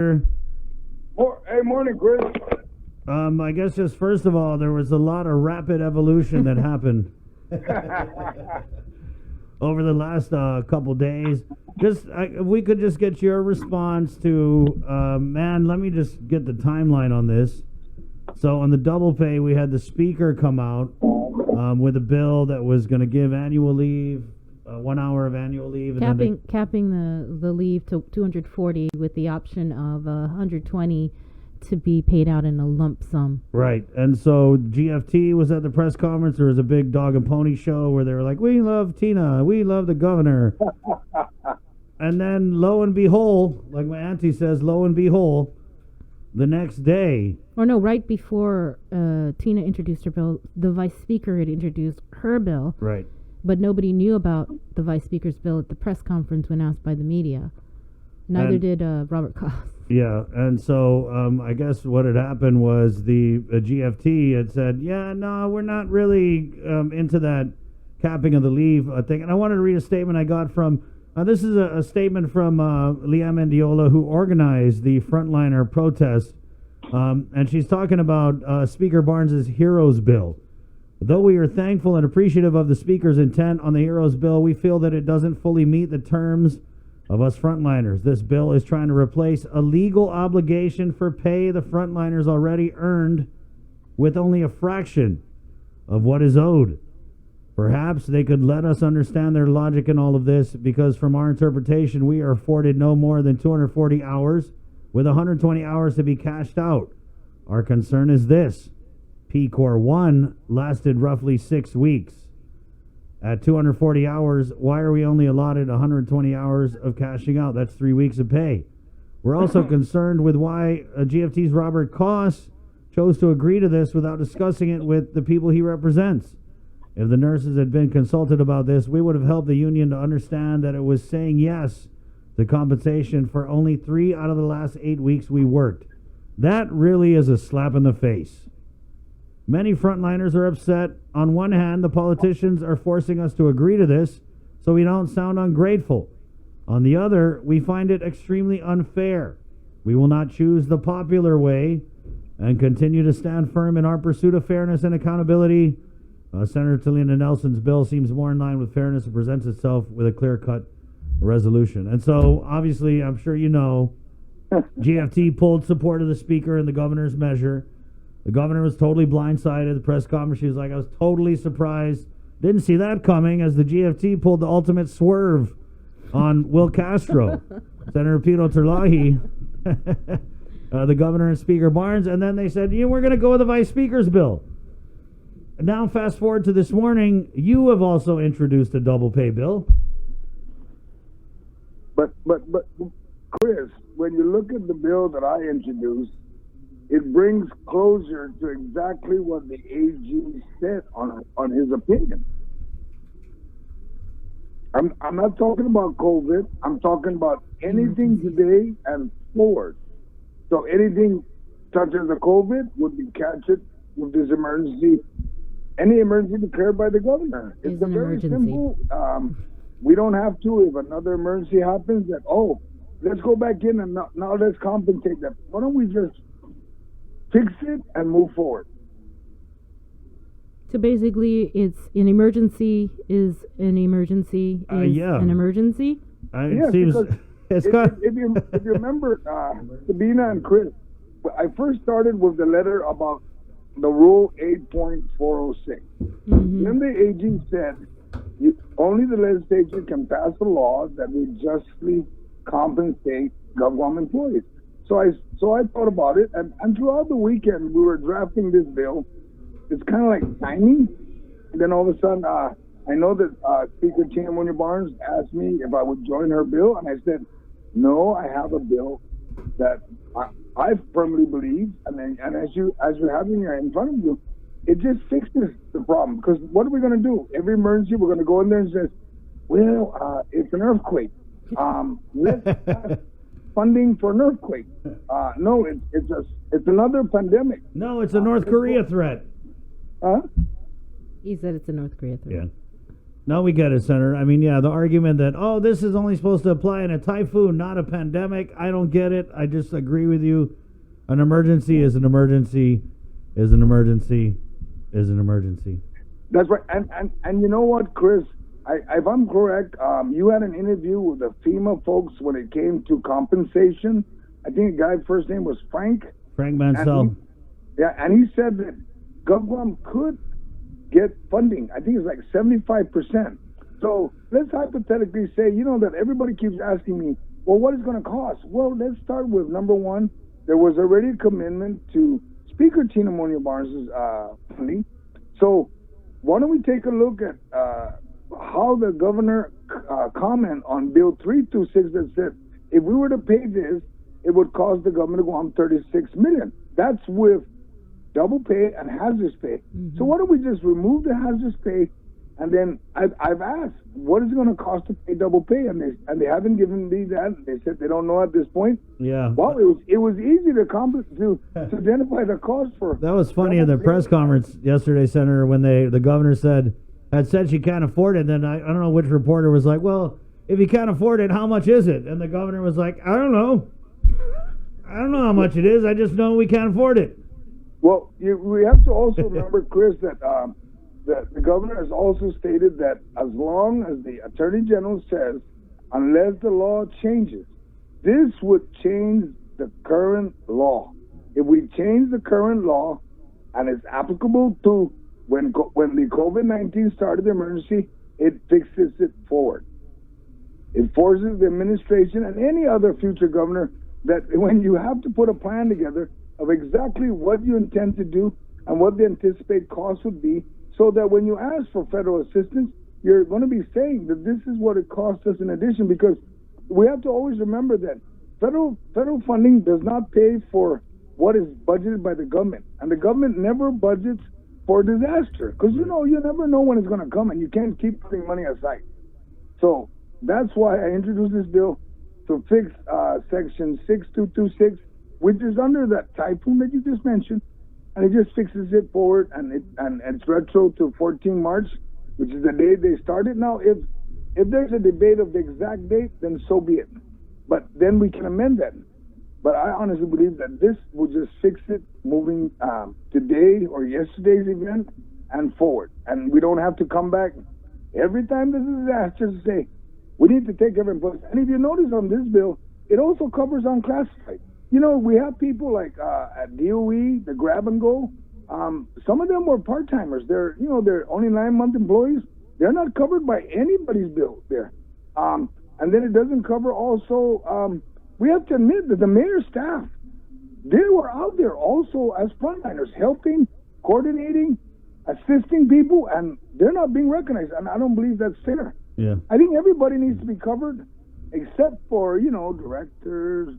Hey, morning, Chris. I guess just first of all, there was a lot of rapid evolution that happened over the last couple days. If we could just get your response to, man, let me just get the timeline on this. So on the double pay, we had the speaker come out with a bill that was going to give annual leave, 1 hour of annual leave. Capping the leave to 240 with the option of 120 to be paid out in a lump sum. Right. And so GFT was at the press conference. There was a big dog and pony show where they were like, we love Tina. We love the governor. And then lo and behold, like my auntie says, lo and behold, the next day. Or no, right before Tina introduced her bill, the vice speaker had introduced her bill. Right. But nobody knew about the vice speaker's bill at the press conference when asked by the media. Neither did Robert Koss. Yeah, and so I guess what had happened was the GFT had said, yeah, no, we're not really into that capping of the leave thing. And I wanted to read a statement I got from, this is a statement from Leah Mendiola, who organized the frontliner protest. And she's talking about Speaker Barnes's Heroes Bill. Though we are thankful and appreciative of the Speaker's intent on the Heroes Bill, we feel that it doesn't fully meet the terms of us frontliners. This bill is trying to replace a legal obligation for pay the frontliners already earned with only a fraction of what is owed. Perhaps they could let us understand their logic in all of this, because from our interpretation, we are afforded no more than 240 hours with 120 hours to be cashed out. Our concern is this. P-Corps 1 lasted roughly 6 weeks. At 240 hours, why are we only allotted 120 hours of cashing out? That's 3 weeks of pay. We're also concerned with why GFT's Robert Koss chose to agree to this without discussing it with the people he represents. If the nurses had been consulted about this, we would have helped the union to understand that it was saying yes to compensation for only 3 out of the last 8 weeks we worked. That really is a slap in the face. Many frontliners are upset. On one hand, the politicians are forcing us to agree to this so we don't sound ungrateful. On the other, we find it extremely unfair. We will not choose the popular way and continue to stand firm in our pursuit of fairness and accountability. Senator Talina Nelson's bill seems more in line with fairness and presents itself with a clear-cut resolution. And so, obviously, I'm sure you know, GFT pulled support of the Speaker and the governor's measure. The governor was totally blindsided. The press conference, she was like, I was totally surprised. Didn't see that coming, as the GFT pulled the ultimate swerve on Will Castro, Senator Pito Terlahi, the governor and Speaker Barnes. And then they said, we're going to go with the vice speaker's bill. And now fast forward to this morning, you have also introduced a double pay bill. But Chris, when you look at the bill that I introduced, it brings closure to exactly what the AG said on his opinion. I'm not talking about COVID. I'm talking about anything today and forward. So anything such as the COVID would be captured with this emergency, any emergency declared by the governor. It's a very simple. We don't have to, if another emergency happens, that, let's go back in and now let's compensate them. Why don't we just fix it and move forward? So basically, it's an emergency is an emergency is an emergency? Yes, seems if you remember, Sabina and Chris, I first started with the letter about the Rule 8.406. Then the AG said, only the legislature can pass a law that will justly compensate government employees. So I thought about it, and throughout the weekend we were drafting this bill. It's kind of like timing. And then all of a sudden, I know that Speaker Tina Munoz Barnes asked me if I would join her bill, and I said, no, I have a bill that I firmly believe, and as you're having it in front of you, it just fixes the problem. Because what are we going to do? Every emergency, we're going to go in there and say, well, it's an earthquake. Let's funding for an earthquake. No, it's another pandemic. No, it's a North Korea threat. Huh? He said it's a North Korea threat. Yeah. No, we get it, Senator. I mean, yeah, the argument that, oh, this is only supposed to apply in a typhoon, not a pandemic. I don't get it. I just agree with you. An emergency is an emergency, is an emergency, is an emergency. That's right. And you know what, Chris? If I'm correct, you had an interview with the FEMA folks when it came to compensation. I think the guy's first name was Frank. Frank Mansell. And he said that GovGuam could get funding. I think it's like 75%. So let's hypothetically say, that everybody keeps asking me, well, what is going to cost? Well, let's start with number one. There was already a commitment to Speaker Tina Monia Barnes' funding. So why don't we take a look at how the governor comment on Bill 326 that said if we were to pay this, it would cost the government of Guam $36 million. That's with double pay and hazardous pay. Mm-hmm. So why don't we just remove the hazardous pay? And then I've asked, what is it going to cost to pay double pay? And they haven't given me that. They said they don't know at this point. Yeah. Well, it was easy to identify the cost for. That was funny in the press conference yesterday, Senator, when the governor had said she can't afford it. Then I don't know which reporter was like, well, if you can't afford it, how much is it? And the governor was like, I don't know. I don't know how much it is. I just know we can't afford it. Well, we have to also remember, Chris, that the governor has also stated that as long as the Attorney General says, unless the law changes, this would change the current law. If we change the current law and it's applicable to when the COVID-19 started the emergency, it fixes it forward. It forces the administration and any other future governor that when you have to put a plan together of exactly what you intend to do and what the anticipated cost would be, so that when you ask for federal assistance, you're going to be saying that this is what it costs us in addition, because we have to always remember that federal funding does not pay for what is budgeted by the government, and the government never budgets for disaster, because you never know when it's going to come, and you can't keep putting money aside. So that's why I introduced this bill to fix Section 6226, which is under that typhoon that you just mentioned, and it just fixes it forward, and it's retro to 14 March, which is the day they started. Now, if there's a debate of the exact date, then so be it. But then we can amend that. But I honestly believe that this will just fix it moving today or yesterday's event and forward. And we don't have to come back every time there's a disaster to say, we need to take everything place. And if you notice on this bill, it also covers unclassified. We have people like at DOE, the grab and go. Some of them were part-timers. They're only 9-month employees. They're not covered by anybody's bill there. And then it doesn't cover also, we have to admit that the mayor's staff, they were out there also as frontliners, helping, coordinating, assisting people, and they're not being recognized. And I don't believe that's fair. Yeah. I think everybody needs to be covered, except for, directors,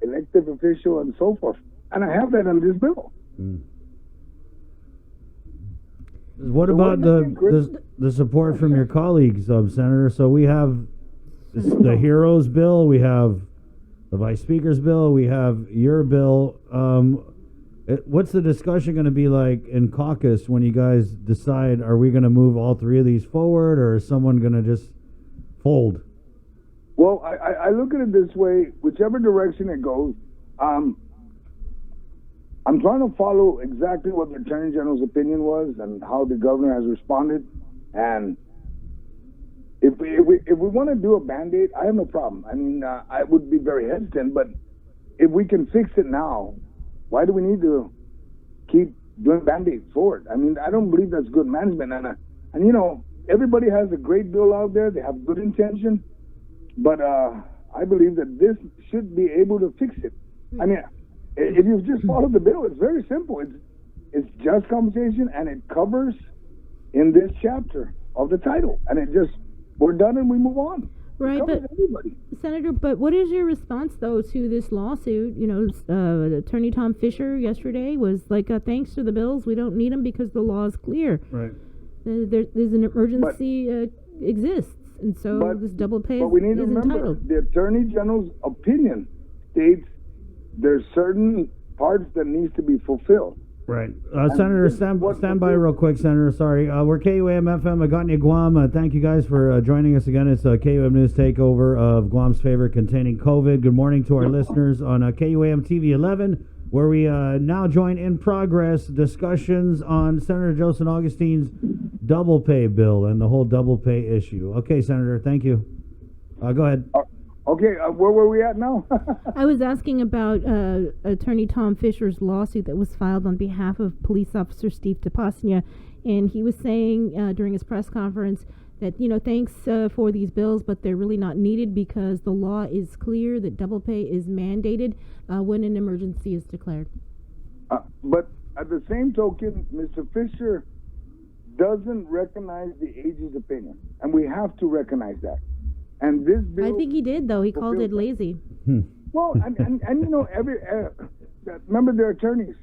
elected official, and so forth. And I have that in this bill. Mm. What about the support from your colleagues, Senator? So we have the HEROES bill, we have the Vice Speaker's bill, we have your bill. What's the discussion going to be like in caucus when you guys decide, are we going to move all three of these forward, or is someone going to just fold? Well, I look at it this way, whichever direction it goes, I'm trying to follow exactly what the Attorney General's opinion was and how the governor has responded. And if we want to do a Band-Aid, I have no problem. I mean, I would be very hesitant, but if we can fix it now, why do we need to keep doing Band-Aids forward? I mean, I don't believe that's good management. And everybody has a great bill out there. They have good intention. But I believe that this should be able to fix it. I mean, if you just follow the bill, it's very simple. It's just compensation, and it covers in this chapter of the title. And we're done and we move on. Right, but everybody. Senator, but what is your response though to this lawsuit? Attorney Tom Fisher yesterday was like, "Thanks to the bills, we don't need them because the law is clear." Right. There's an emergency exists, and so this double pay but we need to remember, entitled. The Attorney General's opinion states there's certain parts that needs to be fulfilled. Right. Senator, stand by real quick, Senator. Sorry. We're KUAM FM, Agotnia, Guam. Thank you guys for joining us again. It's a KUAM News takeover of Guam's favorite containing COVID. Good morning to our listeners on KUAM TV 11, where we now join in progress discussions on Senator Joe San Agustin's double pay bill and the whole double pay issue. Okay, Senator, thank you. Go ahead. Okay, where were we at now? I was asking about Attorney Tom Fisher's lawsuit that was filed on behalf of police officer Steve Tapasnia, and he was saying during his press conference that, thanks for these bills, but they're really not needed because the law is clear that double pay is mandated when an emergency is declared. But at the same token, Mr. Fisher doesn't recognize the AG's opinion, and we have to recognize that. And this bill, I think he did, though. He called it lazy. Well, and remember, they're attorneys.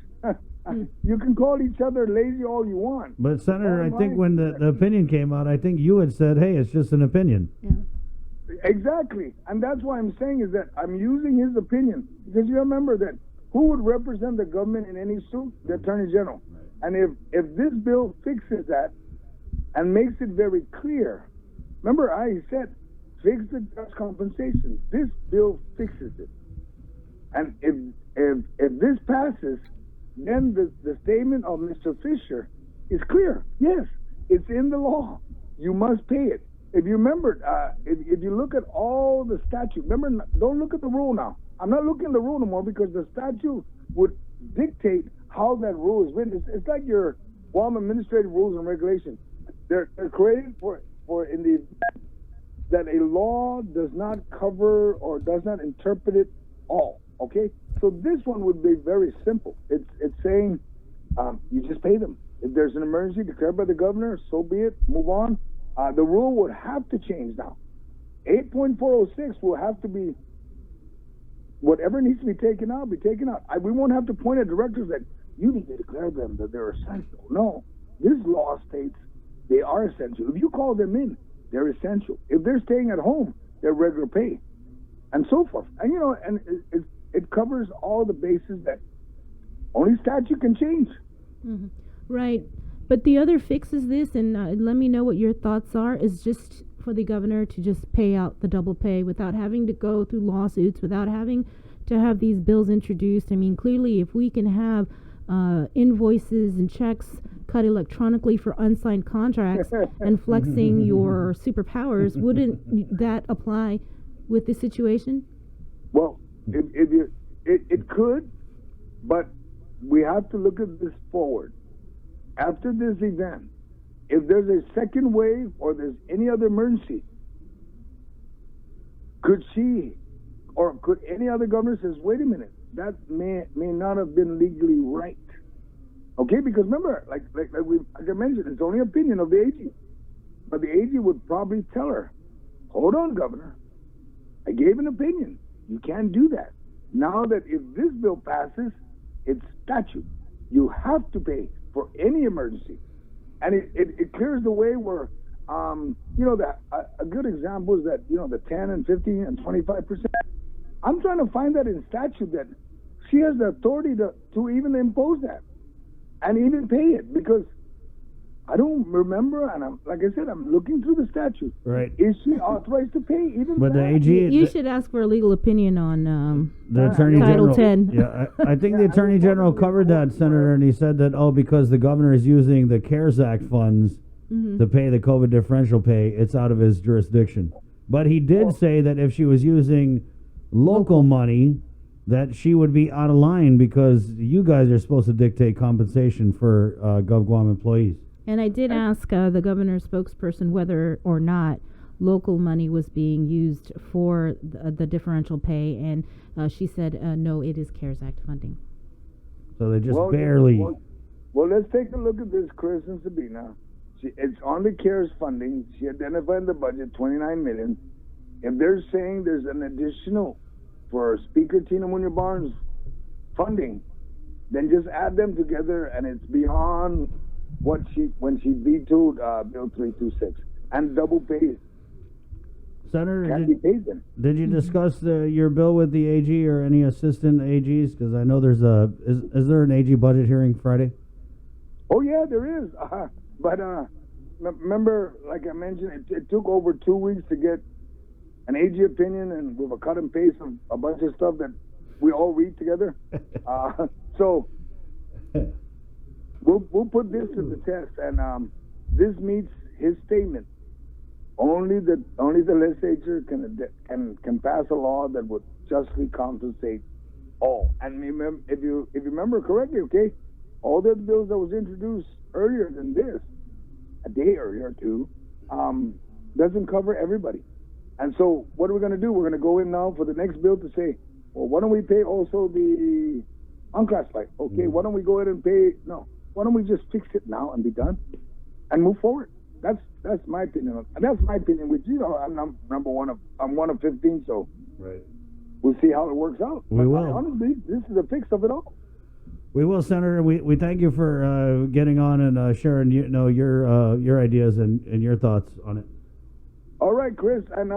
You can call each other lazy all you want. But, Senator, I think when the opinion came out, I think you had said, hey, it's just an opinion. Yeah. Exactly. And that's why I'm saying is that I'm using his opinion. Because you remember that who would represent the government in any suit? The Attorney General. And if this bill fixes that and makes it very clear, remember I said, fix the just compensation. This bill fixes it. And if this passes, then the statement of Mr. Fisher is clear. Yes, it's in the law. You must pay it. If you remember, if you look at all the statute, remember, don't look at the rule now. I'm not looking at the rule anymore because the statute would dictate how that rule is written. It's like your Guam administrative rules and regulations. They're created for in the event that a law does not cover or does not interpret it all, okay? So this one would be very simple. It's saying you just pay them. If there's an emergency declared by the governor, so be it, move on. The rule would have to change now. 8.406 will have to be, whatever needs to be taken out, be taken out. We won't have to point at directors that you need to declare them that they're essential. No, this law states they are essential. If you call them in, they're essential. If they're staying at home, they're regular pay, and so forth. And and it covers all the bases that only statute can change. Mm-hmm. Right. But the other fix is this, and let me know what your thoughts are, is just for the governor to just pay out the double pay without having to go through lawsuits, without having to have these bills introduced. I mean, clearly, if we can have invoices and checks cut electronically for unsigned contracts and flexing your superpowers, wouldn't that apply with this situation? Well, it could, but we have to look at this forward. After this event, if there's a second wave or there's any other emergency, could she or could any other governor says, wait a minute, that may not have been legally right. Okay, because remember, like I mentioned, it's only opinion of the AG. But the AG would probably tell her, hold on, Governor, I gave an opinion. You can't do that. Now that if this bill passes, it's statute. You have to pay for any emergency. And it clears the way where, that a good example is that, the 10 and 15 and 25%. I'm trying to find that in statute that she has the authority to even impose that and even pay it, because I don't remember, and I'm looking through the statute. Right. Is she authorized to pay even but that? The AG... You should ask for a legal opinion on the Attorney Title General. 10. Yeah, I think the Attorney General covered that, Senator, and he said that, because the governor is using the CARES Act funds to pay the COVID differential pay, it's out of his jurisdiction. But he did say that if she was using local money, that she would be out of line because you guys are supposed to dictate compensation for GovGuam employees. And I did ask the governor's spokesperson whether or not local money was being used for the differential pay, and she said, no, it is CARES Act funding. So they just barely... Well, let's take a look at this, Chris and Sabina. It's on the CARES funding. She identified in the budget $29 million. If they're saying there's an additional for Speaker Tina Munoz Barnes funding, then just add them together, and it's beyond when she vetoed Bill 326 and double pays. Senator, can't be paid then. did you discuss your bill with the AG or any assistant AGs? Because I know there's is there an AG budget hearing Friday? Oh yeah, there is. But remember, like I mentioned, it took over 2 weeks to get an AG opinion, and with a cut and paste of a bunch of stuff that we all read together. So we'll put this to the test, and this meets his statement. Only the legislature can pass a law that would justly compensate all. And remember, if you remember correctly, okay, all the bills that was introduced earlier than this, a day earlier too, doesn't cover everybody. And so what are we going to do? We're going to go in now for the next bill to say, well, why don't we pay also the unclassified? Okay, why don't we go ahead and pay? No, why don't we just fix it now and be done and move forward? That's my opinion. And that's my opinion. Which I'm I'm one of 15, so right. We'll see how it works out. We will. Honestly, this is a fix of it all. We will, Senator. We thank you for getting on and sharing your ideas and your thoughts on it. All right, Chris, and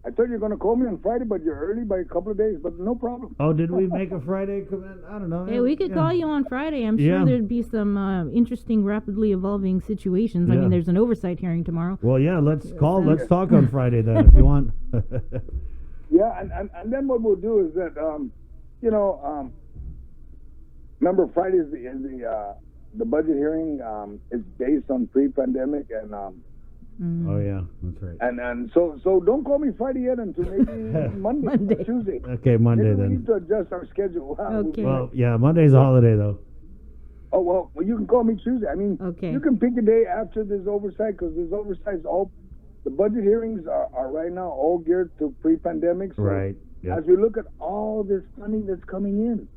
I thought you were going to call me on Friday, but you're early by a couple of days, but no problem. Oh, did we make a Friday comment? I don't know. Hey, we could call you on Friday. I'm sure there'd be some interesting, rapidly evolving situations. I mean, there's an oversight hearing tomorrow. Well, yeah, let's talk on Friday then, if you want. Yeah, and then what we'll do is that, remember Friday is the budget hearing. It's based on pre-pandemic and. Oh yeah, that's right. And so don't call me Friday yet until maybe Monday. Or Tuesday. Okay, Monday maybe then. We need to adjust our schedule. Okay. Well, yeah, Monday's a holiday though. Oh well, you can call me Tuesday. I mean, okay. You can pick a day after this oversight, because this oversight is all. The budget hearings are right now all geared to pre-pandemic. So right. Yep. As we look at all this money that's coming in,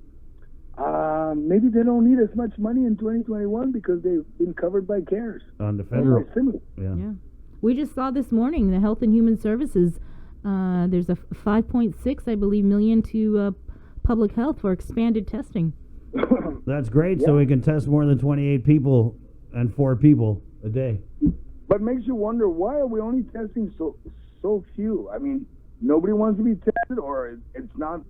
maybe they don't need as much money in 2021 because they've been covered by CARES. On the federal. Yeah. We just saw this morning the Health and Human Services. There's a 5.6, I believe, million to public health for expanded testing. That's great. Yeah. So we can test more than 28 people and 4 people a day. But makes you wonder, why are we only testing so few? I mean, nobody wants to be tested, or it's not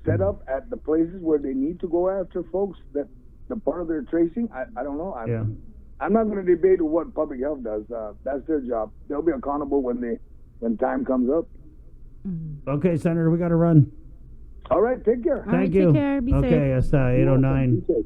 set up at the places where they need to go after folks that the part of their tracing. I don't know. I'm not going to debate what public health does. That's their job. They'll be accountable when time comes up. Mm-hmm. Okay, Senator, we got to run. All right, take care. Thank you. Take care. Be safe. Okay, it's 8:09.